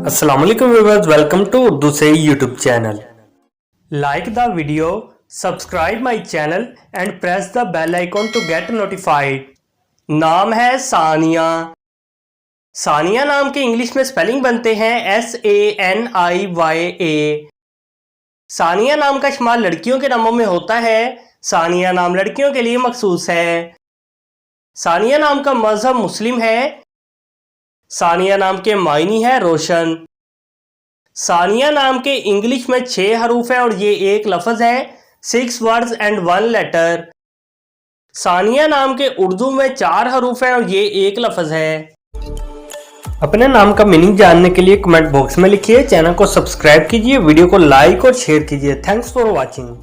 Assalamualaikum viewers, welcome to Urdusy YouTube channel. Like the video, subscribe my channel and press the bell icon to get notified. नाम है सानिया। सानिया नाम के English में spelling बनते हैं SANIYA। Sania नाम का इस्तेमाल लड़कियों के नामों में होता है। सानिया नाम लड़कियों के लिए मखसूस है। सानिया नाम का मजहब मुस्लिम है। सानिया नाम के मायनी है रोशन। सानिया नाम के इंग्लिश में 6 हरूफ हैं और ये एक लफ्ज़ है। 6 वर्ड्स एंड 1 लेटर। सानिया नाम के उर्दू में 4 हरूफ हैं और ये एक लफ्ज़ है। अपने नाम का मीनिंग जानने के लिए कमेंट बॉक्स में लिखिए। चैनल को सब्सक्राइब कीजिए, वीडियो को लाइक और शेयर कीजिए। Thanks for watching.